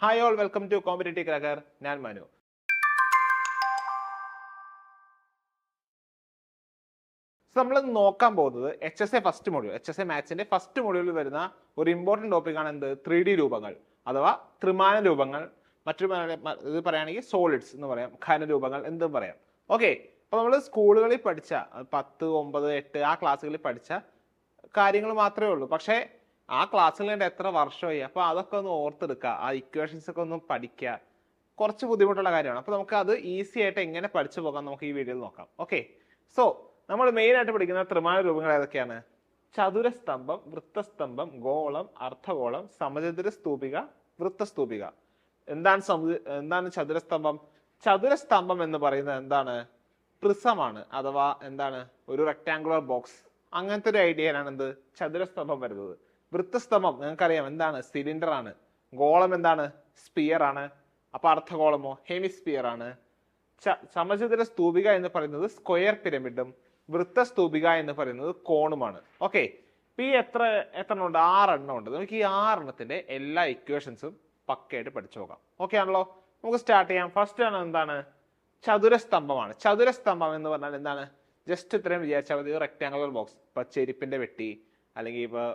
Hi all, welcome to competitive cracker. ഞാൻ മനു. നമ്മൾ നോക്കാൻ പോകുന്നത് HSA ഫസ്റ്റ് മൊഡ്യൂൾ, HSA മാത്സിന്റെ ഫസ്റ്റ് മൊഡ്യൂളിൽ വരുന്ന ഒരു ഇമ്പോർട്ടന്റ് ടോപ്പിക്കാണ് എന്ത്? 3D രൂപങ്ങൾ അഥവാ ത്രിമാന രൂപങ്ങൾ. മറ്റൊരു ഇത് പറയുകയാണെങ്കിൽ സോളിഡ്സ് എന്ന് പറയാം, ഘനരൂപങ്ങൾ എന്തും പറയാം. ഓക്കെ, അപ്പോൾ നമ്മൾ സ്കൂളുകളിൽ പഠിച്ച 10, 9, 8 ആ ക്ലാസ്സുകളിൽ പഠിച്ച കാര്യങ്ങൾ മാത്രമേ ഉള്ളൂ. പക്ഷേ ആ ക്ലാസ്സിൽ കണ്ട് എത്ര വർഷമായി, അപ്പോൾ അതൊക്കെ ഒന്ന് ഓർത്തെടുക്കുക, ആ ഇക്വേഷൻസ് ഒക്കെ ഒന്ന് പഠിക്കുക. കുറച്ച് ബുദ്ധിമുട്ടുള്ള കാര്യമാണ്. അപ്പോൾ നമുക്ക് അത് ഈസി ആയിട്ട് എങ്ങനെ പഠിച്ചു പോകാം നമുക്ക് ഈ വീഡിയോയിൽ നോക്കാം. ഓക്കെ, സോ നമ്മൾ മെയിൻ ആയിട്ട് പഠിക്കുന്ന ത്രിമാന രൂപങ്ങൾ ഏതൊക്കെയാണ്? ചതുരസ്തംഭം, വൃത്തസ്തംഭം, ഗോളം, അർദ്ധഗോളം, സമചതുര സ്തൂപിക, വൃത്തസ്തൂപിക. എന്താണ് ചതുരസ്തംഭം? ചതുരസ്തംഭം എന്ന് പറയുന്നത് എന്താണ്? പ്രിസമാണ്, അഥവാ എന്താണ്? ഒരു റെക്ടാങ്കുലർ ബോക്സ്, അങ്ങനത്തെ ഒരു ഐഡിയയിലാണ് എന്ത്? ചതുരസ്തംഭം വരുന്നത്. വൃത്തസ്തംഭം നിങ്ങൾക്കറിയാം എന്താണ്? സിലിണ്ടർ ആണ്. ഗോളം എന്താണ്? സ്പിയർ ആണ്. അപ്പൊ അർദ്ധഗോളമോ? ഹെമിസ്പിയർ ആണ്. സമചതുര സ്തൂപിക എന്ന് പറയുന്നത് സ്ക്വയർ പിരമിഡും വൃത്തസ്തൂപിക എന്ന് പറയുന്നത് കോണുമാണ്. ഓക്കെ, ഈ എത്ര എണ്ണം ഉണ്ട്? 6 എണ്ണം ഉണ്ട്. നമുക്ക് ഈ 6 എണ്ണത്തിന്റെ എല്ലാ ഇക്വേഷൻസും പക്കയായിട്ട് പഠിച്ചു പോകാം. ഓക്കെ ആണല്ലോ? നമുക്ക് സ്റ്റാർട്ട് ചെയ്യാം. ഫസ്റ്റ് ആണ് എന്താണ്? ചതുരസ്തംഭമാണ്. ചതുരസ്തംഭം എന്ന് പറഞ്ഞാൽ എന്താണ്? ജസ്റ്റ് ഇത്രയും വിചാരിച്ചാൽ മതി, റെക്ടാങ്കുലർ ബോക്സ്. ഇപ്പൊ ചെരുപ്പിന്റെ പെട്ടി, അല്ലെങ്കിൽ ഇപ്പൊ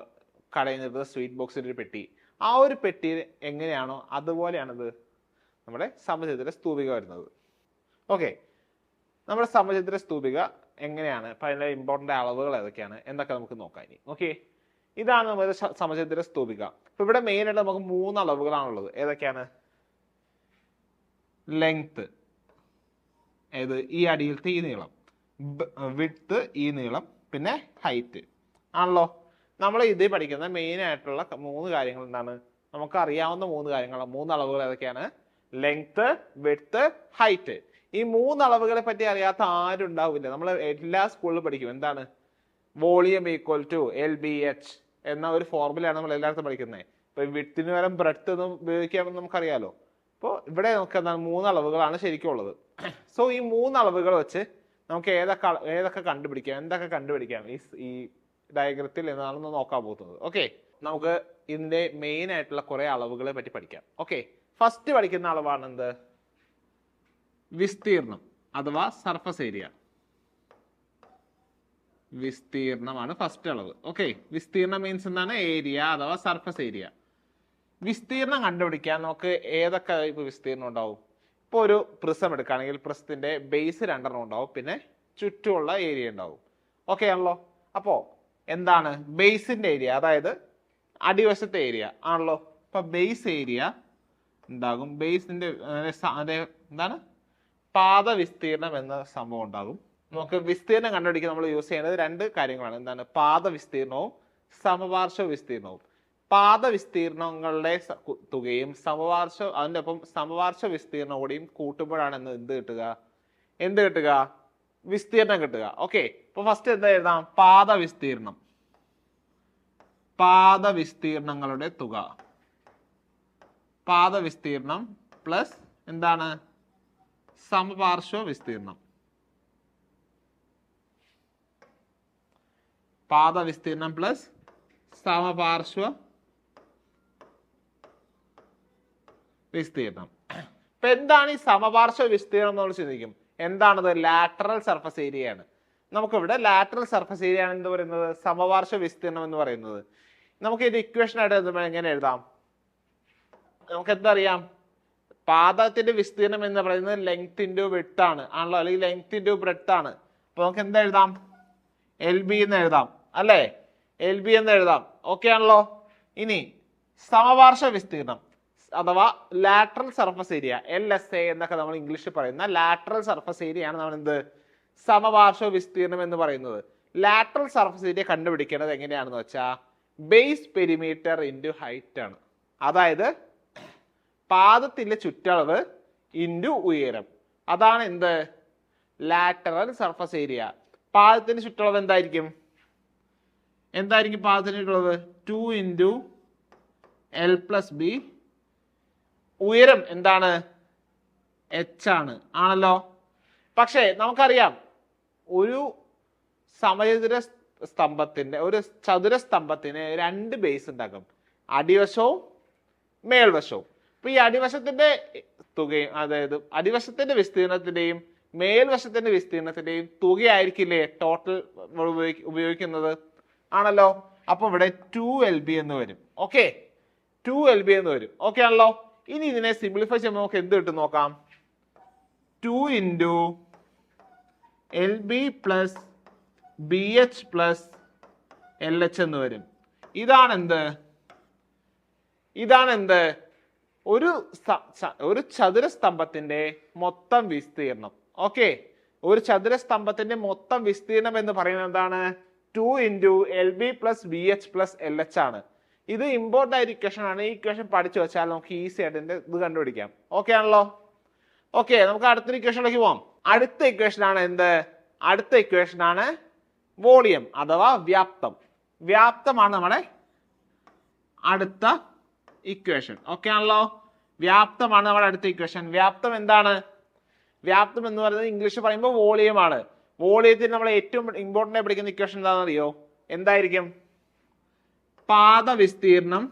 കടയിൽ നിന്ന് സ്വീറ്റ് ബോക്സിന്റെ ഒരു പെട്ടി, ആ ഒരു പെട്ടി എങ്ങനെയാണോ അതുപോലെയാണിത് നമ്മുടെ സമചതുര സ്തൂപിക വരുന്നത്. ഓക്കെ, നമ്മുടെ സമചതുര സ്തൂപിക എങ്ങനെയാണ്, അപ്പൊ അതിന്റെ ഇമ്പോർട്ടന്റ് അളവുകൾ ഏതൊക്കെയാണ് എന്നൊക്കെ നമുക്ക് നോക്കാം ഇനി. ഓക്കെ, ഇതാണ് നമ്മുടെ സമചതുര സ്തൂപിക. ഇപ്പൊ ഇവിടെ മെയിൻ ആയിട്ട് നമുക്ക് 3 അളവുകളാണുള്ളത്. ഏതൊക്കെയാണ്? ലെങ്ത്, ഏത്? ഈ അടിയിലത്തെ ഈ നീളം. വിഡ്ത്ത്, ഈ നീളം. പിന്നെ ഹൈറ്റ് ആണല്ലോ. നമ്മൾ ഇത് പഠിക്കുന്ന മെയിൻ ആയിട്ടുള്ള 3 കാര്യങ്ങൾ എന്താണ്? നമുക്ക് അറിയാവുന്ന 3 കാര്യങ്ങൾ, 3 അളവുകൾ ഏതൊക്കെയാണ്? Length, width, height. ഈ 3 അളവുകളെ പറ്റി അറിയാത്ത ആരും ഉണ്ടാവില്ല. നമ്മൾ എല്ലാ സ്കൂളിലും പഠിക്കും. എന്താണ്? വോളിയം ഈക്വൽ ടു LBH എന്ന ഒരു ഫോർമുലയാണ് നമ്മൾ എല്ലായിടത്തും പഠിക്കുന്നത്. ഇപ്പൊ വിഡ്ത്തിന് പകരം ബ്രെഡ്ത്ത് ഒന്നും ഉപയോഗിക്കാമെന്ന് നമുക്കറിയാലോ. അപ്പോൾ ഇവിടെ നമുക്ക് എന്താണ്? 3 അളവുകളാണ് ശരിക്കും ഉള്ളത്. സോ ഈ 3 അളവുകൾ വെച്ച് നമുക്ക് ഏതൊക്കെ കണ്ടുപിടിക്കാം, എന്തൊക്കെ കണ്ടുപിടിക്കാം ഈ ഡയഗ്രത്തിൽ എന്നാണെന്ന് നോക്കാൻ പോകുന്നത്. ഓക്കെ, നമുക്ക് ഇതിന്റെ മെയിൻ ആയിട്ടുള്ള കുറെ അളവുകളെ പറ്റി പഠിക്കാം. ഓക്കെ, ഫസ്റ്റ് പഠിക്കുന്ന അളവാണ് എന്ത്? വിസ്തീർണം അഥവാ സർഫസ് ഏരിയ. വിസ്തീർണമാണ് ഫസ്റ്റ് അളവ്. ഓക്കെ, വിസ്തീർണം മീൻസ് എന്താണ്? ഏരിയ അഥവാ സർഫസ് ഏരിയ. വിസ്തീർണം കണ്ടുപിടിക്കാൻ നമുക്ക് ഏതൊക്കെ ടൈപ്പ് വിസ്തീർണം ഉണ്ടാവും? ഇപ്പൊ ഒരു പ്രിസം എടുക്കുകയാണെങ്കിൽ പ്രിസത്തിന്റെ ബേസ് 2 എണ്ണം ഉണ്ടാവും, പിന്നെ ചുറ്റുമുള്ള ഏരിയ ഉണ്ടാവും. ഓക്കെ ആണല്ലോ? അപ്പോ എന്താണ് ബേസിന്റെ ഏരിയ? അതായത് അടിവശത്തെ ഏരിയ ആണല്ലോ. ഇപ്പൊ ബേസ് ഏരിയ ഉണ്ടാകും. ബേസിന്റെ എന്താണ്? പാദ വിസ്തീർണം എന്ന സംഭവം ഉണ്ടാകും. നമുക്ക് വിസ്തീർണം കണ്ടുപിടിക്കാൻ നമ്മൾ യൂസ് ചെയ്യുന്നത് 2 കാര്യങ്ങളാണ്. എന്താണ്? പാദ വിസ്തീർണവും സമപാർശ്വ വിസ്തീർണവും. പാദ വിസ്തീർണങ്ങളുടെ തുകയും അതിന്റെ ഒപ്പം സമപാർശ്വ വിസ്തീർണം കൂടിയും കൂട്ടുമ്പോഴാണ് എന്ത് കിട്ടുക? വിസ്തീർണം കിട്ടുക. ഓക്കെ, ഇപ്പൊ ഫസ്റ്റ് എന്താ എഴുതാം? പാദ വിസ്തീർണം. പാദ വിസ്തീർണങ്ങളുടെ തുക. പാദ വിസ്തീർണം പ്ലസ് എന്താണ്? സമപാർശ്വ വിസ്തീർണം. പാദ വിസ്തീർണം പ്ലസ് സമപാർശ്വ വിസ്തീർണം. ഇപ്പൊ എന്താണ് ഈ സമപാർശ്വ വിസ്തീർണം എന്ന് ചിന്തിക്കും. എന്താണത്? ലാറ്ററൽ സർഫസ് ഏരിയയാണ്. നമുക്കിവിടെ ലാറ്ററൽ സർഫസ് ഏരിയ ആണ് എന്ത് പറയുന്നത്? സമപാർശ്വ വിസ്തീർണം എന്ന് പറയുന്നത്. നമുക്ക് ഇത് ഇക്വേഷൻ ആയിട്ട് എങ്ങനെ എഴുതാം? നമുക്ക് എന്തറിയാം? പാദത്തിന്റെ വിസ്തീർണം എന്ന് പറയുന്നത് ലെങ്ത് ഇൻറ്റു വിഡ്ത്ത് ആണ് ആണല്ലോ, അല്ലെങ്കിൽ ലെങ്ത് ഇൻറ്റു ബ്രെഡ്ത്ത് ആണ്. അപ്പൊ നമുക്ക് എന്താ എഴുതാം? LB എന്ന് എഴുതാം അല്ലേ? LB എന്ന് എഴുതാം. ഓക്കെ ആണല്ലോ? ഇനി സമപാർശ്വ വിസ്തീർണം അഥവാ ലാറ്ററൽ സർഫസ് ഏരിയ, LSA എന്നൊക്കെ നമ്മൾ ഇംഗ്ലീഷിൽ പറയുന്ന ലാറ്ററൽ സർഫസ് ഏരിയ ആണ് നമ്മൾ എന്ത്? സമപാർശ്വ വിസ്തീർണം എന്ന് പറയുന്നത്. ലാറ്ററൽ സർഫസ് ഏരിയ കണ്ടുപിടിക്കേണ്ടത് എങ്ങനെയാണെന്ന് വെച്ചാൽ ബേസ് പെരിമീറ്റർ ഇൻറ്റു ഹൈറ്റ് ആണ്. അതായത് പാദത്തിന്റെ ചുറ്റളവ് ഇൻറ്റു ഉയരം. അതാണ് എന്ത്? Lateral surface area. പാദത്തിന്റെ ചുറ്റളവ് എന്തായിരിക്കും? പാദത്തിന്റെ ചുറ്റളവ് 2 ഇൻറ്റു L പ്ലസ് B. ഉയരം എന്താണ്? H ആണ് ആണല്ലോ. പക്ഷേ നമുക്കറിയാം ഒരു സമചതുര സ്തംഭത്തിന്റെ, ഒരു ചതുര സ്തംഭത്തിന് 2 ബേസ് ഉണ്ടാകും, അടിവശവും മേൽവശവും. അപ്പൊ ഈ അടിവശത്തിന്റെ തുകയും അതായത് അടിവശത്തിന്റെ വിസ്തീർണത്തിന്റെയും മേൽവശത്തിന്റെ വിസ്തീർണത്തിന്റെയും തുകയായിരിക്കില്ലേ ടോട്ടൽ ഉപയോഗിക്കുന്നത് ആണല്ലോ. അപ്പൊ ഇവിടെ 2LB എന്ന് വരും. ഓക്കെ, 2LB എന്ന് വരും. ഓക്കെ ആണല്ലോ. ഇനി ഇതിനെ സിംപ്ലിഫൈ ചെയ്യുമ്പോൾ നമുക്ക് എന്ത് കിട്ടും നോക്കാം. 2 into LB plus BH plus LH എന്ന് വരും. ഇതാണെന്ത് ഒരു ചതുരസ്തംഭത്തിന്റെ മൊത്തം വിസ്തീർണം. ഓക്കെ, ഒരു ചതുരസ്തംഭത്തിന്റെ മൊത്തം വിസ്തീർണം എന്ന് പറയുന്നത് എന്താണ്? 2 into LB plus BH plus LH ആണ്. ഇത് ഇമ്പോർട്ടന്റ് ആയ ഇക്വേഷൻ ആണ്. ഈ ഇക്വേഷൻ പഠിച്ചു വെച്ചാൽ നമുക്ക് ഈസി ആയിട്ട് ഇത് കണ്ടുപിടിക്കാം. ഓക്കെ ആണല്ലോ. ഓക്കെ, നമുക്ക് അടുത്ത ഇക്വേഷനിലേക്ക് പോവാം. അടുത്ത ഇക്വേഷൻ ആണ് എന്ത്? അടുത്ത ഇക്വേഷൻ ആണ് വോളിയം അഥവാ വ്യാപ്തം. വ്യാപ്തമാണ് നമ്മുടെ അടുത്ത ഇക്വേഷൻ. ഓക്കെ ആണല്ലോ. വ്യാപ്തമാണ് നമ്മുടെ അടുത്ത ഇക്വേഷൻ. വ്യാപ്തം എന്താണ്? വ്യാപ്തം എന്ന് പറയുന്നത് ഇംഗ്ലീഷ് പറയുമ്പോൾ വോളിയം ആണ്. വോളിയത്തിൽ നമ്മൾ ഏറ്റവും ഇമ്പോർട്ടന്റ് ആയി പഠിക്കുന്ന ഇക്വേഷൻ എന്താണെന്ന് അറിയോ? എന്തായിരിക്കും? പാദവിസ്തീർണം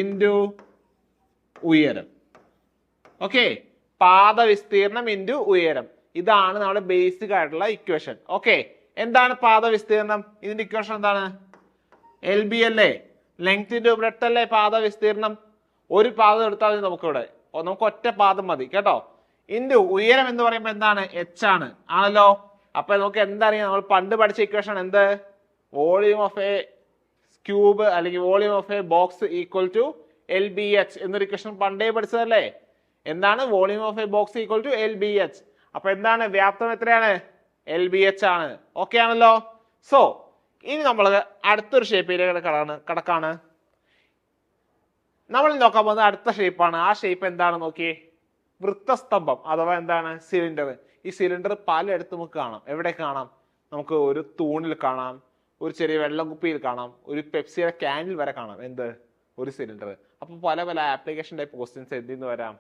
ഇൻറ്റു ഉയരം. ഓക്കെ, പാദവിസ്തീർണം ഇൻറ്റു ഉയരം. ഇതാണ് നമ്മുടെ ബേസിക് ആയിട്ടുള്ള ഇക്വേഷൻ. ഓക്കെ, എന്താണ് പാദവിസ്തീർണം? ഇതിന്റെ ഇക്വേഷൻ എന്താണ്? LB അല്ലേ? ലെങ്ത് ഇൻറ്റു ബ്രെഡ്ത്ത് അല്ലേ പാദവിസ്തീർണം? ഒരു പാദം എടുത്താൽ മതി നമുക്കിവിടെ. നമുക്ക് ഒറ്റ പാദം മതി കേട്ടോ. ഇൻറ്റു ഉയരം എന്ന് പറയുമ്പോൾ എന്താണ്? H ആണ് ആണല്ലോ. അപ്പൊ നമുക്ക് എന്തറിയാം? നമ്മൾ പണ്ട് പഠിച്ച ഇക്വേഷൻ എന്ത്? വോളിയം ഓഫ് എ ക്യൂബ് അല്ലെങ്കിൽ volume of a box equal to LBH എന്നൊരു ഇക്വേഷൻ പണ്ടേ പഠിച്ചതല്ലേ? എന്താണ്? Volume of a box equal to LBH. അപ്പൊ എന്താണ്? വ്യാപ്തം എത്രയാണ്? LBH ആണ്. ഓക്കെ ആണല്ലോ. സോ ഇനി നമ്മൾ അടുത്തൊരു ഷേപ്പിലേക്ക് കടക്കാണ്. നമ്മൾ നോക്കാൻ പോകുന്നത് അടുത്ത ഷേപ്പാണ്. ആ ഷേപ്പ് എന്താണ് നോക്കിയേ? വൃത്തസ്തംഭം അഥവാ എന്താണ്? സിലിണ്ടർ. ഈ സിലിണ്ടർ പലയിടത്തും നമുക്ക് കാണാം. എവിടെ കാണാം? നമുക്ക് ഒരു തൂണിൽ കാണാം, ഒരു ചെറിയ വെള്ളം കുപ്പിയിൽ കാണാം, ഒരു പെപ്സിയുടെ ക്യാനിൽ വരെ കാണാം. എന്ത്? ഒരു സിലിണ്ടർ. അപ്പൊ പല പല ആപ്ലിക്കേഷൻ ടൈപ്പ് ക്വസ്റ്റ്യൻസ് എന്തിന്ന് വരാം?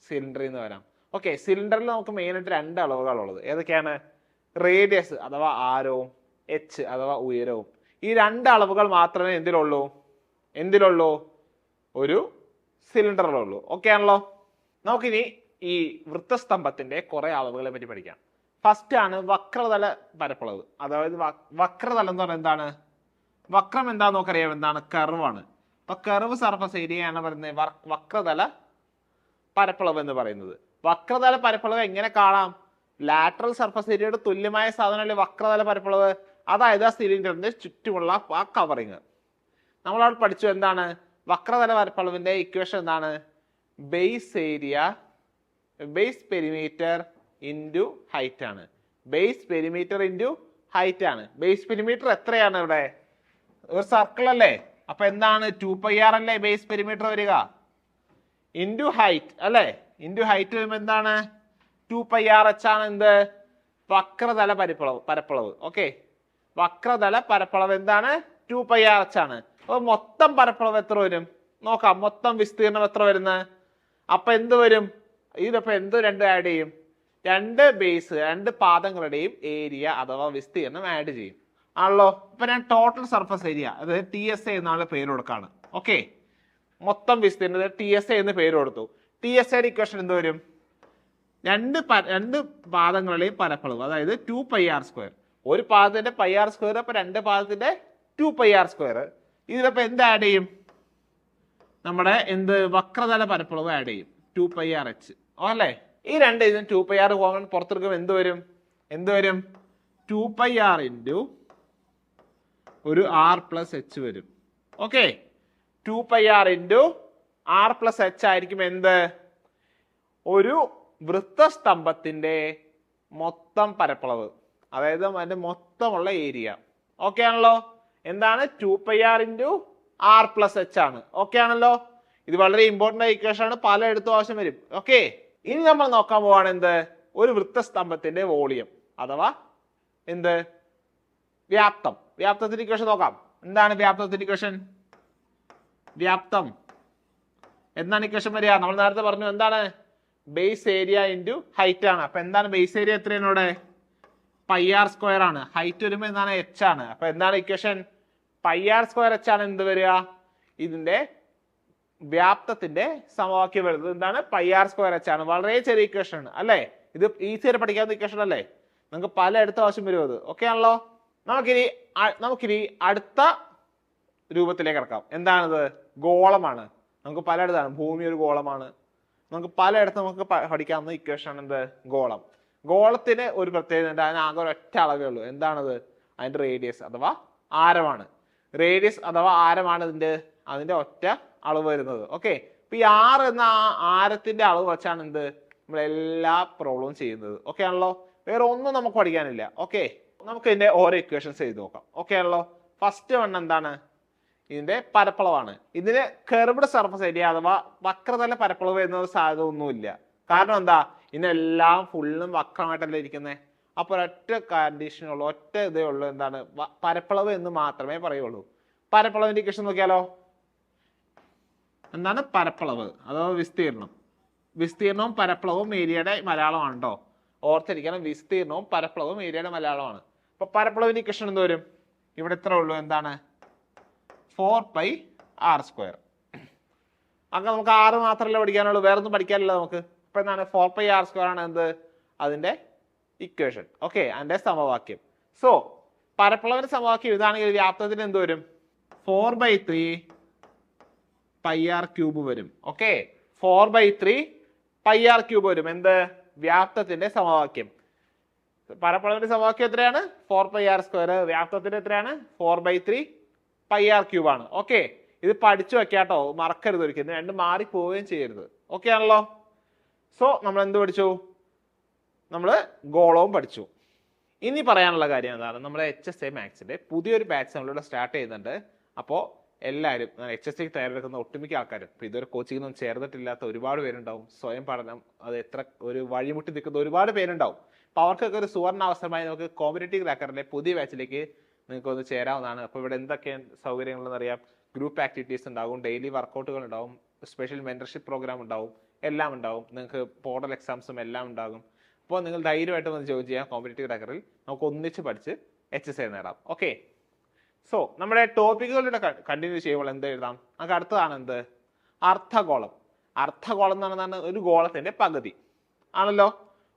സിലിണ്ടറിൽ നിന്ന് വരാം. ഓക്കെ, സിലിണ്ടറിൽ നമുക്ക് മെയിൻ ആയിട്ട് 2 അളവുകളുള്ളത്. ഏതൊക്കെയാണ്? റേഡിയസ് അഥവാ ആരവും H അഥവാ ഉയരവും. ഈ 2 അളവുകൾ മാത്രമേ എന്തിലുള്ളൂ? ഒരു സിലിണ്ടറിലുള്ളൂ. ഓക്കെ ആണല്ലോ. നമുക്കിനി ഈ വൃത്തസ്തംഭത്തിന്റെ കുറെ അളവുകളെ പറ്റി പഠിക്കാം. ഫസ്റ്റ് ആണ് വക്രതല പരപ്പളവ്. അതായത് വക്രതലം എന്ന് പറഞ്ഞാൽ എന്താണ്? വക്രം എന്താന്ന് നമുക്കറിയാം. എന്താണ്? കർവാണ്. അപ്പൊ കർവ് സർഫസ് ഏരിയ ആണ് പറയുന്നത് വക്രതല പരപ്പളവ് എന്ന് പറയുന്നത്. വക്രതല പരപ്പളവ് എങ്ങനെ കാണാം? ലാറ്ററൽ സർഫസ് ഏരിയയുടെ തുല്യമായ സാധനമല്ലേ വക്രതല പരപ്പളവ്. അതായത് ആ സിലിണ്ടറിന്റെ ചുറ്റുമുള്ള ആ കവറിങ്. നമ്മളവിടെ പഠിച്ചു എന്താണ്? വക്രതല പരപ്പളവിന്റെ ഇക്വേഷൻ എന്താണ്? ബേസ് പെരിമീറ്റർ ഇൻറ്റു ഹൈറ്റ് ആണ്. ബേസ് പെരിമീറ്റർ ഇൻറ്റു ഹൈറ്റ് ആണ്. ബേസ് പെരിമീറ്റർ എത്രയാണ്? ഇവിടെ ഒരു സർക്കിൾ അല്ലേ? അപ്പൊ എന്താണ്? 2πr അല്ലേ ബേസ് പെരിമീറ്റർ വരിക? ഇൻറ്റു ഹൈറ്റ് അല്ലേ? ഇൻറ്റു ഹൈറ്റ് വരുമ്പോൾ എന്താണ്? 2πrh ആണ്. എന്ത്? വക്രതല പരപ്പളവ്. ഓക്കെ, വക്രതല പരപ്പളവ് എന്താണ്? 2πrh ആണ്. അപ്പൊ മൊത്തം പരപ്പളവ് എത്ര വരും നോക്കാം. മൊത്തം വിസ്തീർണം എത്ര വരുന്നത്? അപ്പൊ എന്ത് വരും? ഇതിപ്പോ എന്ത് 2 ആഡ് ചെയ്യും? 2 പാദങ്ങളുടെയും ഏരിയ അഥവാ വിസ്തീർണം ആഡ് ചെയ്യും ആണല്ലോ. ഇപ്പൊ ഞാൻ ടോട്ടൽ സർഫസ് ഏരിയ അതായത് TSA എന്നാണ് പേര് കൊടുക്കാണ്. ഓക്കെ, മൊത്തം വിസ്തീർണത TSA എന്ന് പേര് കൊടുത്തു. TSAയുടെ ഇക്വേഷൻ എന്ത് വരും? 2 പാദങ്ങളുടെയും പരപ്പളവ് അതായത് 2πr². ഒരു പാദത്തിന്റെ πr², അപ്പൊ 2 പാദത്തിന്റെ 2πr². ഇതിലപ്പോ എന്ത് ആഡ് ചെയ്യും? നമ്മുടെ വക്രതല പരപ്പളവ് ആഡ് ചെയ്യും. 2πrh അല്ലേ? ഈ 2 ഇതിന് 2πr കോമൺ പുറത്തെടുക്കുമ്പോൾ എന്ത് വരും? 2πr ഇൻറ്റു ഒരു r+h വരും. ഓക്കെ, 2πr ഇൻറ്റു r+h ആയിരിക്കും എന്ത്? ഒരു വൃത്തസ്തംഭത്തിന്റെ മൊത്തം പരപ്പളവ് അതായത് അതിന്റെ മൊത്തമുള്ള ഏരിയ. ഓക്കെ ആണല്ലോ. എന്താണ്? 2πr ഇൻറ്റു r+h ആണ്. ഓക്കെ ആണല്ലോ. ഇത് വളരെ ഇമ്പോർട്ടന്റ് ആയ ഇക്വേഷൻ ആണ്. പലയിടത്തും ആവശ്യം വരും. ഓക്കെ, ഇനി നമ്മൾ നോക്കാൻ പോവാണ് ഒരു വൃത്തസ്തംഭത്തിന്റെ വോളിയം അഥവാ വ്യാപ്തം. വ്യാപ്തത്തിന്റെ ഇക്വേഷൻ നോക്കാം. എന്താണ് വ്യാപ്തത്തിന്റെ ഇക്വേഷൻ? വ്യാപ്തം എന്താണ് ഇക്വേഷൻ വരിക? നമ്മൾ നേരത്തെ പറഞ്ഞു എന്താണ്? ബേസ് ഏരിയ ഇൻറ്റു ഹൈറ്റ് ആണ്. അപ്പൊ എന്താണ് ബേസ് ഏരിയ? എത്രയാണ് ഇവിടെ? പൈ ആർ സ്ക്വയർ ആണ്. ഹൈറ്റ് വരുമ്പോൾ എന്താണ് എച്ച് ആണ്. അപ്പൊ എന്താണ് equation? Pi r square h ആണ് എന്ത് വരിക? ഇതിന്റെ വ്യാപ്തത്തിന്റെ സമവാക്യം വരുന്നത് എന്താണ്? പൈ ആർ സ്ക്വയർ എച്ച് ആണ്. വളരെ ചെറിയ ഇക്വേഷൻ ആണ് അല്ലേ? ഇത് ഈസി ആയിട്ട് പഠിക്കാവുന്ന ഇക്വേഷൻ അല്ലേ? നിങ്ങൾക്ക് പലയിടത്ത് ആവശ്യം വരും അത്. ഓക്കെ ആണല്ലോ? നമുക്കിനി അടുത്ത രൂപത്തിലേക്ക് കിടക്കാം. എന്താണിത്? ഗോളമാണ്. നമുക്ക് പലയിടത്താണ്. ഭൂമി ഒരു ഗോളമാണ്. നമുക്ക് പലയിടത്ത് നമുക്ക് പഠിക്കാവുന്ന ഇക്വേഷൻ ആണ് എന്ത്? ഗോളം. ഗോളത്തിന് ഒരു പ്രത്യേകത ഉണ്ട്. അതിന് ആകെ ഒരൊറ്റ അളവേ ഉള്ളൂ. എന്താണത്? അതിന്റെ റേഡിയസ് അഥവാ ആരമാണ്. റേഡിയസ് അഥവാ ആരമാണ് അതിന്റെ ഒറ്റ അളവ് വരുന്നത്. ഓക്കെ, അപ്പൊ ഈ ആറ് എന്ന ആരത്തിന്റെ അളവ് വെച്ചാണ് എന്ത് നമ്മൾ എല്ലാ പ്രോബ്ലവും ചെയ്യുന്നത്. ഓക്കെ ആണല്ലോ? വേറെ ഒന്നും നമുക്ക് പഠിക്കാനില്ല. ഓക്കെ, നമുക്ക് ഇതിന്റെ ഓരോ ഇക്വേഷൻസ് ചെയ്ത് നോക്കാം. ഓക്കെ ആണല്ലോ? ഫസ്റ്റ് വൺ എന്താണ്? ഇതിന്റെ പരപ്പളവാണ്. ഇതിന് കർവ്ഡ് സർഫസ് ഏരിയ അഥവാ വക്രതല പരപ്പളവ് എന്ന സാധ്യത ഒന്നുമില്ല. കാരണം എന്താ? ഇതിനെല്ലാം ഫുള്ളും വക്രമായിട്ടല്ലേ ഇരിക്കുന്നത്. അപ്പൊ ഒരൊറ്റ കണ്ടീഷനുള്ളൂ, ഒറ്റ ഇതേ ഉള്ളൂ. എന്താണ്? പരപ്പളവ് എന്ന് മാത്രമേ പറയുള്ളൂ. പരപ്പളവിന്റെ ഇക്വേഷൻ നോക്കിയാലോ? എന്താണ് പരപ്പളവ് അഥവാ വിസ്തീർണം? വിസ്തീർണവും പരപ്പളവും ഏരിയയുടെ മലയാളമാണ് കേട്ടോ. ഓർത്തിരിക്കണം, വിസ്തീർണവും പരപ്പളവും ഏരിയയുടെ മലയാളമാണ്. അപ്പൊ പരപ്പളവിന്റെ ഇക്വേഷൻ എന്ത് വരും? ഇവിടെ ഇത്ര ഉള്ളൂ. എന്താണ്? 4πr². അങ്ങനെ നമുക്ക് 6 മാത്രമല്ല പഠിക്കാനുള്ളൂ, വേറെ ഒന്നും പഠിക്കാനില്ല നമുക്ക്. അപ്പൊ എന്താണ്? 4πr² ആണ് എന്ത്? അതിന്റെ ഇക്വേഷൻ. ഓക്കെ, അതിന്റെ സമവാക്യം. സോ പരപ്പളവിന്റെ സമവാക്യം ഇതാണെങ്കിൽ വ്യാപ്തത്തിന് എന്ത് വരും? 4/3πr³ വരും. ഓക്കെ, 4/3πr³ വരും. എന്ത്? വ്യാപ്തത്തിന്റെ സമവാക്യം. പരപ്പളവിന്റെ സമവാക്യം എത്രയാണ്? 4πr². വ്യാപ്തത്തിന്റെ എത്രയാണ്? 4/3πr³ ആണ്. ഓക്കെ, ഇത് പഠിച്ചു വെക്കാട്ടോ, മറക്കരുത് ഒരിക്കലും. രണ്ടും മാറിപ്പോവുകയും ചെയ്യരുത്. ഓക്കെ ആണല്ലോ? സോ നമ്മൾ എന്ത് പഠിച്ചു? നമ്മള് ഗോളവും പഠിച്ചു. ഇനി പറയാനുള്ള കാര്യം എന്താണ്? നമ്മുടെ HSA മാത്സിന്റെ പുതിയൊരു ബാച്ച് നമ്മളിവിടെ സ്റ്റാർട്ട് ചെയ്യുന്നുണ്ട്. അപ്പോൾ എല്ലാവരും HSA തയ്യാറെടുക്കുന്ന ഒട്ടുമിക്ക ആൾക്കാരും ഇപ്പൊ ഇതൊരു കോച്ചിങ്ങിനൊന്നും ചേർന്നിട്ടില്ലാത്ത ഒരുപാട് പേരുണ്ടാവും. സ്വയം പഠനം അത് എത്ര ഒരു വഴിമുട്ടി നിൽക്കുന്ന ഒരുപാട് പേരുണ്ടാവും. അപ്പൊ അവർക്കൊക്കെ ഒരു സുവർണ അവസരമായി നമുക്ക് കോമ്പറ്റേറ്റീവ് ക്രാക്കറിന്റെ പുതിയ ബാച്ചിലേക്ക് നിങ്ങൾക്ക് ഒന്ന് ചേരാവുന്നതാണ്. അപ്പോൾ ഇവിടെ എന്തൊക്കെ സൗകര്യങ്ങളെന്ന് അറിയാം. ഗ്രൂപ്പ് ആക്ടിവിറ്റീസ് ഉണ്ടാവും, ഡെയിലി വർക്കൗട്ടുകൾ ഉണ്ടാവും, സ്പെഷ്യൽ മെന്റർഷിപ്പ് പ്രോഗ്രാം ഉണ്ടാവും, എല്ലാം ഉണ്ടാവും. നിങ്ങൾക്ക് പോർട്ടൽ എക്സാംസും എല്ലാം ഉണ്ടാകും. അപ്പോൾ നിങ്ങൾ ധൈര്യമായിട്ട് വന്ന് ജോയിൻ ചെയ്യാം കോമ്പറ്റേറ്റീവ് ക്രാക്കറിൽ. നമുക്ക് ഒന്നിച്ച് പഠിച്ച് HSA നേടാം. ഓക്കെ, സോ നമ്മുടെ ടോപ്പിക്കുകളുടെ കണ്ടിന്യൂ ചെയ്യുമ്പോൾ എന്ത് എഴുതാം? നമുക്ക് അടുത്തതാണ് എന്ത്? അർദ്ധഗോളം. അർദ്ധഗോളം എന്ന് പറഞ്ഞാൽ ഒരു ഗോളത്തിന്റെ പകുതി ആണല്ലോ.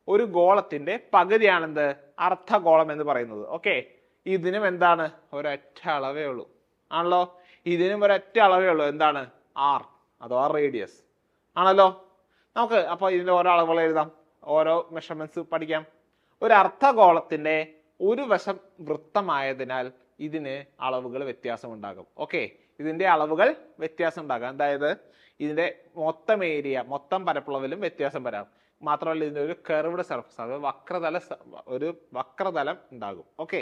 ഒരു ഗോളത്തിന്റെ പകുതിയാണെന്ത്? അർദ്ധഗോളം എന്ന് പറയുന്നത്. ഓക്കെ, ഇതിനും എന്താണ്? ഒരൊറ്റ അളവേ ഉള്ളൂ ആണല്ലോ. ഇതിനും ഒരൊറ്റ അളവേ ഉള്ളൂ. എന്താണ്? R അഥവാ റേഡിയസ് ആണല്ലോ. നമുക്ക് അപ്പൊ ഇതിന്റെ ഓരോ അളവുകൾ എഴുതാം, ഓരോ മെഷർമെന്റ്സ് പഠിക്കാം. ഒരു അർദ്ധഗോളത്തിന്റെ ഒരു വശം വൃത്തമായതിനാൽ ഇതിന് അളവുകൾ വ്യത്യാസം ഉണ്ടാകും. ഓക്കെ, ഇതിന്റെ അളവുകൾ വ്യത്യാസം ഉണ്ടാകാം. അതായത് ഇതിന്റെ മൊത്തം ഏരിയ, മൊത്തം പരപ്പളവിലും വ്യത്യാസം വരാം. മാത്രമല്ല ഇതിന്റെ ഒരു കർവ്ഡ് സർഫസ്, അത് വക്രതലം ഉണ്ടാകും. ഓക്കെ,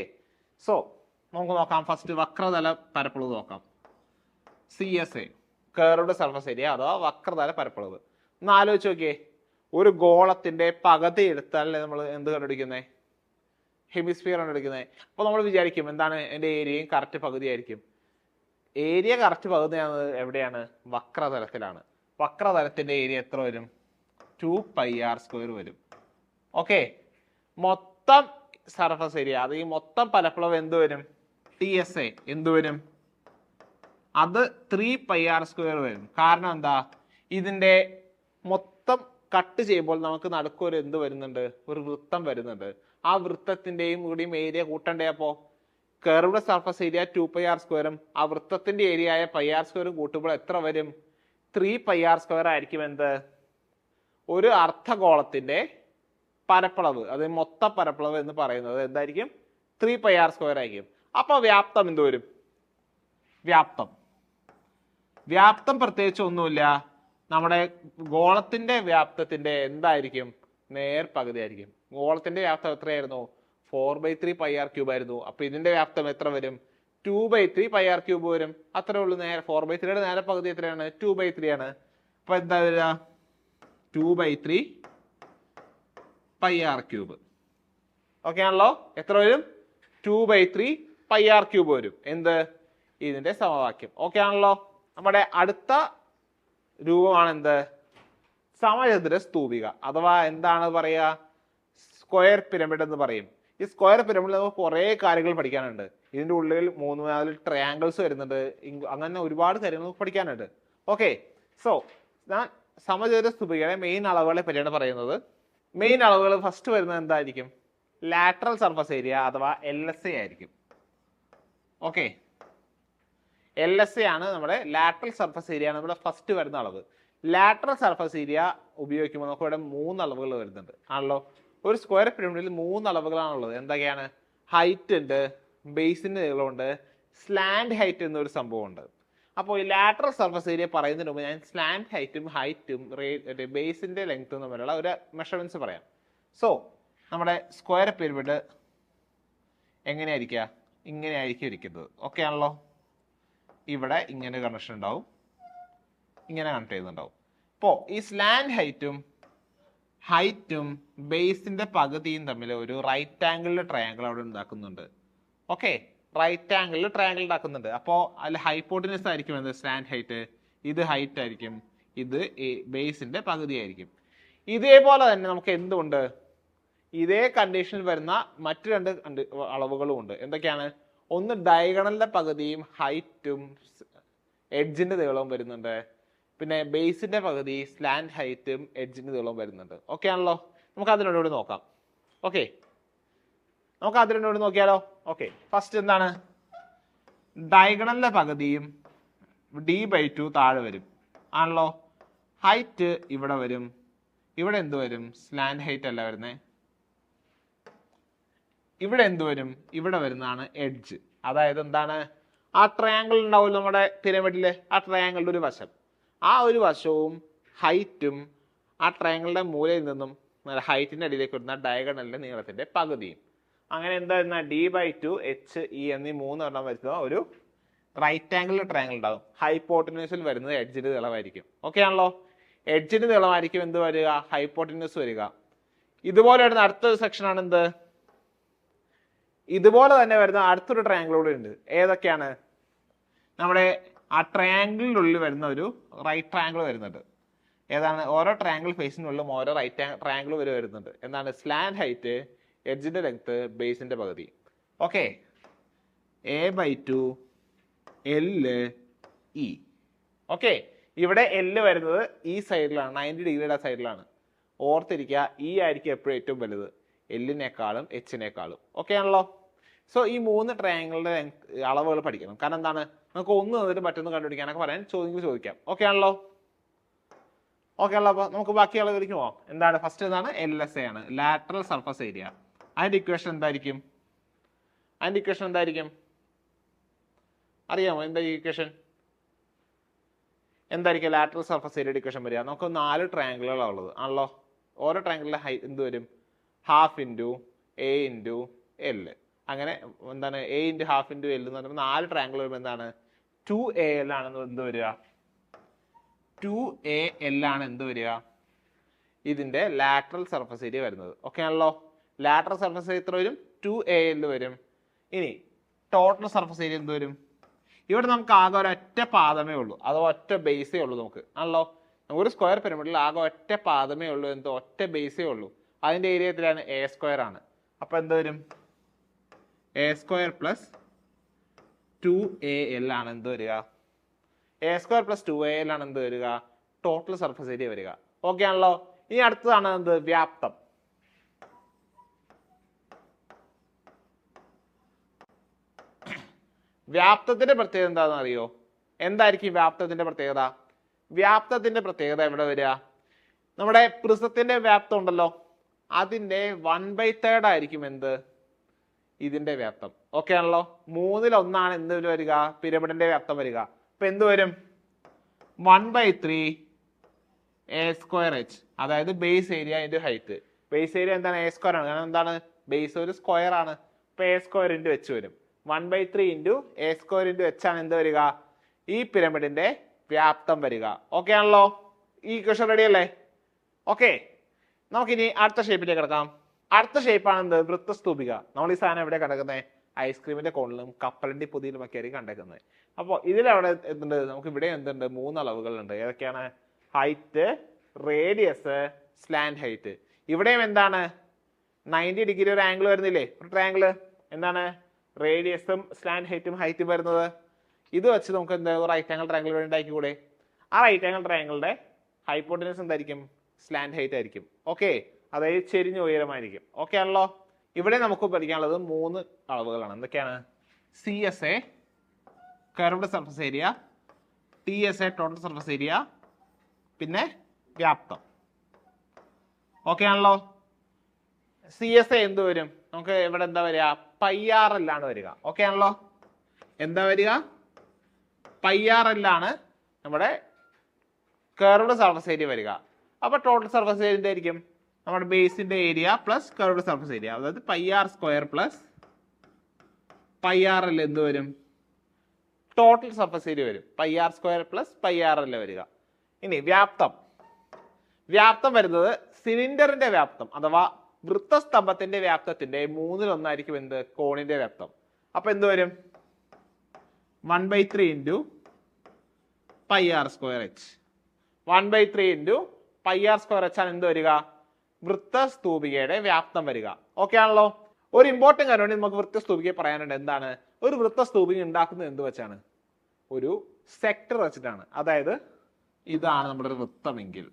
സോ നമുക്ക് നോക്കാം. ഫസ്റ്റ് വക്രതല പരപ്പളവ് നോക്കാം. CSA കർവ്ഡ് സർഫസ് ഏരിയ അഥവാ വക്രതല പരപ്പളവ്. ഒന്ന് ആലോചിച്ച് നോക്കിയേ, ഒരു ഗോളത്തിന്റെ പകുതി എടുത്താലേ നമ്മൾ എന്ത് കണ്ടുപിടിക്കുന്നേ? ഹെമിസ്ഫിയർ കണ്ടുപിടിക്കുന്നത്. അപ്പൊ നമ്മൾ വിചാരിക്കും എന്താണ്? എന്റെ ഏരിയയും കറക്റ്റ് പകുതി ആയിരിക്കും. ഏരിയ കറക്റ്റ് പകുതിയാണ് എവിടെയാണ്? വക്രതലത്തിലാണ്. വക്രതലത്തിന്റെ ഏരിയ എത്ര വരും? 2πr² വരും. ഓക്കെ, മൊത്തം സർഫസ് ഏരിയ അത് ഈ മൊത്തം പരപ്പളവ് എന്ത് വരും? TSA എന്ത് വരും? അത് 3πr² വരും. കാരണം എന്താ? ഇതിന്റെ മൊത്തം കട്ട് ചെയ്യുമ്പോൾ നമുക്ക് നടുക്കൊരു എന്ത് വരുന്നുണ്ട്? ഒരു വൃത്തം വരുന്നുണ്ട്. ആ വൃത്തത്തിന്റെയും കൂടിയും ഏരിയ കൂട്ടണ്ടേ? അപ്പോ കർവ്ഡ് സർഫസ് ഏരിയ 2πr²ഉം ആ വൃത്തത്തിന്റെ ഏരിയ ആയ πr² കൂട്ടുമ്പോൾ എത്ര വരും? 3πr² ആയിരിക്കും. എന്ത്? ഒരു അർദ്ധഗോളത്തിന്റെ പരപ്പളവ്, അത് മൊത്ത പരപ്പളവ് എന്ന് പറയുന്നത് എന്തായിരിക്കും? 3πr² ആയിരിക്കും. അപ്പൊ വ്യാപ്തം എന്ത് വരും? വ്യാപ്തം പ്രത്യേകിച്ച് ഒന്നുമില്ല. നമ്മുടെ ഗോളത്തിന്റെ വ്യാപ്തത്തിന്റെ എന്തായിരിക്കും? നേർ പകുതി ആയിരിക്കും. ഗോളത്തിന്റെ വ്യാപ്തം എത്രയായിരുന്നു? 4/3πr³ ആയിരുന്നു. അപ്പൊ ഇതിന്റെ വ്യാപ്തം എത്ര വരും? 2/3πr³ വരും. അത്രേ ഉള്ളൂ. നേരെ 4/3യുടെ നേരെ പകുതി എത്രയാണ്? 2/3 ആണ്. അപ്പൊ എന്താ വരിക? 2/3πr³. ഓക്കെ ആണല്ലോ? എത്ര വരും? 2/3πr³ വരും. എന്ത്? ഇതിന്റെ സമവാക്യം. ഓക്കെ ആണല്ലോ? നമ്മുടെ അടുത്ത രൂപമാണ് എന്ത്? സമചതുര സ്തൂപിക അഥവാ എന്താണ് പറയുക? സ്ക്വയർ പിരമിഡ് എന്ന് പറയും. ഈ ഈ സ്ക്വയർ പിരമിഡിൽ നമുക്ക് കുറേ കാര്യങ്ങൾ പഠിക്കാനുണ്ട്. ഇതിൻ്റെ ഉള്ളിൽ 3-4 ട്രയാങ്കിൾസ് വരുന്നുണ്ട്. അങ്ങനെ ഒരുപാട് കാര്യങ്ങൾ നമുക്ക് പഠിക്കാനുണ്ട്. ഓക്കെ, സോ ഞാൻ സമചതുര സ്തൂപികയുടെ മെയിൻ അളവുകളെ പറ്റിയാണ് പറയുന്നത്. മെയിൻ അളവുകൾ ഫസ്റ്റ് വരുന്നത് എന്തായിരിക്കും? ലാറ്ററൽ സർഫസ് ഏരിയ അഥവാ LSA ആയിരിക്കും. ഓക്കെ, LSA ആണ് നമ്മുടെ ലാറ്ററൽ സർഫസ് ഏരിയ ആണ് നമ്മുടെ ഫസ്റ്റ് വരുന്ന അളവ്. ലാറ്ററൽ സർഫസ് ഏരിയ ഉപയോഗിക്കുമ്പോൾ നമുക്ക് ഇവിടെ 3 അളവുകൾ വരുന്നുണ്ട് ആണല്ലോ. ഒരു സ്ക്വയർ പിരമിഡിൽ 3 അളവുകളാണുള്ളത്. എന്തൊക്കെയാണ്? ഹൈറ്റ് ഉണ്ട്, ബേസിന്റെ നീളമുണ്ട്, സ്ലാൻഡ് ഹൈറ്റ് എന്നൊരു സംഭവമുണ്ട്. അപ്പോൾ ഈ ലാറ്ററൽ സർഫസ് ഏരിയ പറയുന്നതിന് മുമ്പ് ഞാൻ സ്ലാൻഡ് ഹൈറ്റും ബേസിന്റെ ലെങ്ത്തും തമ്മിലുള്ള ഒരു മെഷർമെന്റ്സ് പറയാം. സോ നമ്മുടെ സ്ക്വയർ പിരമിഡ് എങ്ങനെയായിരിക്കുക? ഇങ്ങനെയായിരിക്കും ഇരിക്കുന്നത്. ഓക്കെ ആണല്ലോ. ഇവിടെ ഇങ്ങനെ കണക്ഷൻ ഉണ്ടാവും, ഇങ്ങനെ കണക്ട് ചെയ്യുന്നുണ്ടാവും. അപ്പോൾ ഈ സ്ലാൻഡ് ഹൈറ്റും ബേസിന്റെ പകുതിയും തമ്മിൽ ഒരു റൈറ്റ് ആംഗിളിലെ ട്രയാങ്കിൾ അവിടെ ഉണ്ടാക്കുന്നുണ്ട്. ഓക്കെ, റൈറ്റ് ആംഗിളിൽ ട്രയാങ്കിൾ ഉണ്ടാക്കുന്നുണ്ട്. അപ്പോൾ അതിൽ ഹൈപ്പോട്ടിനസ് ആയിരിക്കും എന്ത്? Slant height. ഇത് ഹൈറ്റ് ആയിരിക്കും, ഇത് ബേസിന്റെ പകുതി ആയിരിക്കും. ഇതേപോലെ തന്നെ നമുക്ക് എന്തുണ്ട്? ഇതേ കണ്ടീഷനിൽ വരുന്ന മറ്റു 2 അളവുകളും ഉണ്ട്. എന്തൊക്കെയാണ്? ഒന്ന് ഡയഗണലിന്റെ പകുതിയും ഹൈറ്റും എഡ്ജിന്റെ നീളവും വരുന്നുണ്ട്. പിന്നെ ബേസിന്റെ പകുതി സ്ലാൻഡ് ഹൈറ്റും എഡ്ജിന്റെ നീളവും വരുന്നുണ്ട്. ഓക്കെ ആണല്ലോ. നമുക്ക് അതിനോട് നോക്കാം. ഓക്കെ, നമുക്ക് അതിനോട് നോക്കിയാലോ? ഓക്കെ, ഫസ്റ്റ് എന്താണ്? ഡയഗണലിന്റെ പകുതിയും d/2 താഴെ വരും ആണല്ലോ. ഹൈറ്റ് ഇവിടെ വരും. ഇവിടെ എന്ത് വരും? സ്ലാൻഡ് ഹൈറ്റ് അല്ല വരുന്നേ. ഇവിടെ എന്ത് വരും? ഇവിടെ വരുന്നതാണ് എഡ്ജ്. അതായത് എന്താണ്? ആ ട്രയാങ്കിൾ ഉണ്ടാവില്ല നമ്മുടെ പിരമിഡിലെ, ആ ട്രയാങ്കിളിന്റെ ഒരു വശം, ആ ഒരു വശവും ഹൈറ്റും ആ ട്രയാങ്കിളിന്റെ മൂലയിൽ നിന്നും ഹൈറ്റിന്റെ അടിയിലേക്ക് വരുന്ന ഡയഗണലിന്റെ നീളത്തിന്റെ പകുതിയും. അങ്ങനെ എന്താ വരുന്ന? d/2 HE എന്നീ 3 എണ്ണം വരുന്ന ഒരു റൈറ്റ് ആംഗിളിൽ ട്രയാങ്കിൾ ഉണ്ടാകും. ഹൈപ്പോട്ടന്യൂസിൽ വരുന്നത് എഡ്ജിന്റെ നീളമായിരിക്കും. ഓക്കെ ആണല്ലോ. എഡ്ജിന്റെ നീളമായിരിക്കും എന്ത് വരിക? ഹൈപ്പോട്ടന്യൂസ് വരിക. ഇതുപോലെ വരുന്ന അടുത്തൊരു സെക്ഷൻ ആണ് എന്ത്? ഇതുപോലെ തന്നെ വരുന്ന അടുത്തൊരു ട്രയാങ്കിൾ കൂടെ ഉണ്ട്. ഏതൊക്കെയാണ്? നമ്മുടെ ആ ട്രയാങ്കിളിനുള്ളിൽ വരുന്ന ഒരു റൈറ്റ് ട്രയാങ്കിൾ വരുന്നുണ്ട്. ഏതാണ്? ഓരോ ട്രയാങ്കിൾ ഫേസിനുള്ളിലും ഓരോ റൈറ്റ് ട്രയാങ്കിൾ വരുന്നുണ്ട്. എന്താണ്? സ്ലാൻഡ് ഹൈറ്റ്, എഡ്ജിന്റെ ലെങ്ത്, ബേസിന്റെ പകുതി. Okay, a/2 LE. ഓക്കെ, ഇവിടെ L വരുന്നത് ഈ സൈഡിലാണ്, 90 ഡിഗ്രിയുടെ സൈഡിലാണ്. ഓർത്തിരിക്കുക, E ആയിരിക്കും എപ്പോഴും ഏറ്റവും വലുത്, L-നേക്കാളും H-നേക്കാളും. ഓക്കെ ആണല്ലോ. സോ ഈ 3 ട്രയാങ്കിളുടെ അളവുകൾ പഠിക്കണം. കാരണം എന്താണ്? നമുക്ക് ഒന്ന് തന്നിട്ട് മറ്റൊന്ന് കണ്ടുപിടിക്കാനൊക്കെ പറയാൻ ചോദിക്കാം. ഓക്കെ ആണല്ലോ. ഓക്കെ ആണല്ലോ. അപ്പൊ നമുക്ക് ബാക്കി അളവിലേക്ക് പോവാം. എന്താണ്? ഫസ്റ്റ് എന്താണ്? LSA ആണ്, ലാറ്ററൽ സർഫസ് ഏരിയ. അതിന്റെ ഇക്വേഷൻ എന്തായിരിക്കും? അറിയാമോ? എന്താ ഇക്വേഷൻ? എന്തായിരിക്കും ലാറ്ററൽ സർഫസ് ഏരിയയുടെ ഇക്വേഷൻ വരിക? നമുക്ക് 4 ട്രയാങ്കിളുകളാണ് ഉള്ളത് ആണല്ലോ. ഓരോ ട്രയാങ്കിളിലെ ഹൈറ്റ് എന്ത് വരും? ½ A × L. അങ്ങനെ എന്താണ്? A × ½ × L എന്ന് പറയുമ്പോൾ 4 ട്രയാങ്കിൾ വരുമ്പോൾ എന്താണ്? 2AL ആണെന്ന് എന്ത് വരിക? 2AL ആണ് എന്ത് വരിക? ഇതിന്റെ ലാറ്ററൽ സർഫസ് ഏരിയ വരുന്നത്. ഓക്കെ ആണല്ലോ. ലാറ്ററൽ സർഫസ് ഏരിയ എത്ര വരും? 2AL വരും. ഇനി ടോട്ടൽ സർഫസ് ഏരിയ എന്ത് വരും? ഇവിടെ നമുക്ക് ആകെ ഒരൊറ്റ പാദമേ ഉള്ളൂ, അതോ ഒറ്റ ബേസേ ഉള്ളൂ നമുക്ക് ആണല്ലോ. ഒരു സ്ക്വയർ പിരമിഡിൽ ആകെ ഒറ്റ പാദമേ ഉള്ളൂ, എന്തോ ഒറ്റ ബേസേ ഉള്ളൂ. അതിന്റെ ഏരിയ എത്രയാണ്? A² ആണ്. അപ്പൊ എന്ത് വരും? A² + 2AL ആണ് എന്ത് വരിക? A² + 2AL ആണ് എന്ത് വരിക? ടോട്ടൽ സർഫസ് ഏരിയ വരിക. ഓക്കെ ആണല്ലോ. ഇനി അടുത്തതാണ് എന്ത്? വ്യാപ്തം. വ്യാപ്തത്തിന്റെ പ്രത്യേകത എന്താണെന്ന് അറിയോ? എന്തായിരിക്കും വ്യാപ്തത്തിന്റെ പ്രത്യേകത? വ്യാപ്തത്തിന്റെ പ്രത്യേകത എവിടെ വരിക? നമ്മുടെ പ്രിസത്തിന്റെ വ്യാപ്തം ഉണ്ടല്ലോ, അതിന്റെ 1/3 ആയിരിക്കും എന്ത്? ഇതിന്റെ വ്യാപ്തം. ഓക്കെ ആണല്ലോ. 3/1 എന്ത് വരിക? പിരമിഡിന്റെ വ്യാപ്തം വരിക. അപ്പൊ എന്ത് വരും? 1/3 A²H, അതായത് base area × height. Base area എന്താണ്? A² ആണ്. കാരണം എന്താണ്? ബേസ് ഒരു സ്ക്വയർ ആണ്. അപ്പൊ A² × H വരും. 1/3 × A² × H ആണ് എന്ത് വരിക? ഈ പിരമിഡിന്റെ വ്യാപ്തം വരിക. ഓക്കെ ആണല്ലോ. ഈ ഇക്വേഷൻ റെഡി അല്ലേ? ഓക്കെ, നമുക്കിനി അടുത്ത ഷേപ്പിലേക്ക് കിടക്കാം. അടുത്ത ഷേപ്പാണ് എന്ത്? വൃത്തസ്തൂപിക. നമ്മൾ ഈ സാധനം എവിടെ കണ്ടേക്കുന്നത്? ഐസ്ക്രീമിന്റെ കോണിലും കപ്പലിന്റെ പൊതിയിലുമൊക്കെ ആയിരിക്കും കണ്ടേക്കുന്നത്. അപ്പോൾ ഇതിലവിടെ എന്തുണ്ട്? നമുക്ക് ഇവിടെ എന്തുണ്ട്? 3 അളവുകളുണ്ട്. ഏതൊക്കെയാണ്? Height, radius, slant height. ഇവിടെയും എന്താണ്? 90 ഡിഗ്രി ഒരു ആംഗിൾ വരുന്നില്ലേ, ഒരു ട്രയാംഗിൾ. എന്താണ് റേഡിയസും സ്ലാൻഡ് ഹൈറ്റും വരുന്നത്. ഇത് വെച്ച് നമുക്ക് എന്താ റൈറ്റ് ആംഗിൾ ട്രയാംഗിൾ വേണ്ടി ഉണ്ടാക്കിക്കൂടെ. ആ റൈറ്റ് ആംഗിൾ ട്രയാംഗിളിന്റെ ഹൈപ്പോട്ടനസ് എന്തായിരിക്കും, സ്ലാൻഡ് ഹൈറ്റ് ആയിരിക്കും. ഓക്കെ, അതായത് ചെരിഞ്ഞ ഉയരമായിരിക്കും. ഓക്കെ ആണല്ലോ. ഇവിടെ നമുക്ക് പഠിക്കാനുള്ളത് 3 അളവുകളാണ്. എന്തൊക്കെയാണ്? CSA curved surface area, TSA total surface area, പിന്നെ വ്യാപ്തം. ഓക്കെ ആണല്ലോ. CSA എന്ത് വരും? നമുക്ക് ഇവിടെ എന്താ വരിക, πRL ആണ് വരിക. ഓക്കെ ആണല്ലോ. എന്താ വരിക? πRL ആണ് നമ്മുടെ കർവ്ഡ് സർഫസ് ഏരിയ വരിക. അപ്പൊ ടോട്ടൽ സർഫസ് ഏരിയ എന്തായിരിക്കും? നമ്മുടെ ബേസിന്റെ area plus curved surface area, അതായത് πr² പ്ലസ് πRL എന്ത് വരും? ടോട്ടൽ സർഫസ് ഏരിയ വരും. πr² പ്ലസ് πRL വരിക. ഇനി വ്യാപ്തം വരുന്നത് സിലിണ്ടറിന്റെ വ്യാപ്തം അഥവാ വൃത്തസ്തംഭത്തിന്റെ വ്യാപ്തത്തിന്റെ 1/3 എന്ത്, കോണിന്റെ വ്യാപ്തം. അപ്പൊ എന്ത് വരും? 1/3 ഇൻറ്റു πr²h. 1/3 ഇൻറ്റു πr²h ആണ് എന്ത് വരിക? വൃത്തസ്തൂപികയുടെ വ്യാപ്തം വരിക. ഓക്കെ ആണല്ലോ. ഒരു ഇമ്പോർട്ടന്റ് കാര്യമാണ് നമുക്ക് വൃത്തസ്തൂപികയെ പറയാനുണ്ട്. എന്താണ്? ഒരു വൃത്തസ്തൂപിക ഉണ്ടാക്കുന്നത് എന്ത് വെച്ചാണ്? ഒരു സെക്ടർ വെച്ചിട്ടാണ്. അതായത് ഇതാണ് നമ്മുടെ ഒരു വൃത്തമെങ്കിൽ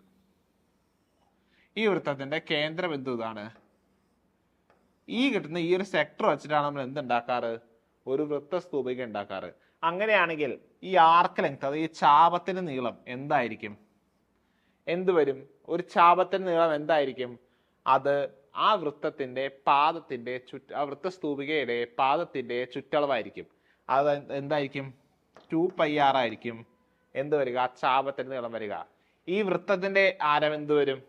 ഈ വൃത്തത്തിന്റെ കേന്ദ്രബിന്ദു ഇതാണ്. ഈ കിട്ടുന്ന ഈ ഒരു സെക്ടർ വെച്ചിട്ടാണ് നമ്മൾ എന്തുണ്ടാക്കാറ്? ഒരു വൃത്തസ്തൂപിക ഉണ്ടാക്കാറ്. അങ്ങനെയാണെങ്കിൽ ഈ ആർക്ക് ലെങ്ത്, അത് ഈ ചാപത്തിന്റെ നീളം എന്തായിരിക്കും? എന്ത് വരും? ഒരു ചാപത്തിന്റെ നീളം എന്തായിരിക്കും? അത് ആ വൃത്തത്തിന്റെ പാദത്തിന്റെ ആ വൃത്തസ്തൂപികയുടെ പാദത്തിന്റെ ചുറ്റളവായിരിക്കും. അത് എന്തായിരിക്കും? 2πr ആയിരിക്കും എന്ത് വരിക? ചാപത്തിന്റെ നീളം വരിക. ഈ വൃത്തത്തിന്റെ ആരം എന്ത് വരും?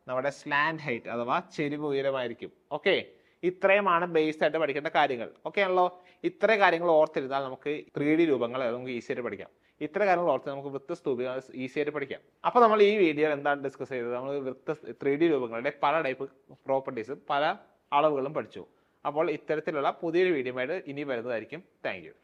നമ്മുടെ സ്ലാൻഡ് ഹൈറ്റ് അഥവാ ചെരിവ് ഉയരമായിരിക്കും. ഓക്കെ, ഇത്രയുമാണ് ബേസ് ആയിട്ട് പഠിക്കേണ്ട കാര്യങ്ങൾ. ഓക്കെ ആണല്ലോ. ഇത്രയും കാര്യങ്ങൾ ഓർത്തിരുന്നാൽ നമുക്ക് 3D രൂപങ്ങൾ നമുക്ക് ഈസി ആയിട്ട് പഠിക്കാം. ഇത്ര കാര്യങ്ങൾ ഓർത്ത് നമുക്ക് വൃത്തസ്തൂപിക ഈസി ആയിട്ട് പഠിക്കാം. അപ്പൊ നമ്മൾ ഈ വീഡിയോയിൽ എന്താണ് ഡിസ്കസ് ചെയ്തത്? നമ്മൾ 3D രൂപങ്ങളുടെ പല ടൈപ്പ് പ്രോപ്പർട്ടീസും പല അളവുകളും പഠിച്ചു. അപ്പോൾ ഇത്തരത്തിലുള്ള പുതിയൊരു വീഡിയോ ആയിട്ട് ഇനി വരുന്നതായിരിക്കും. Thank you.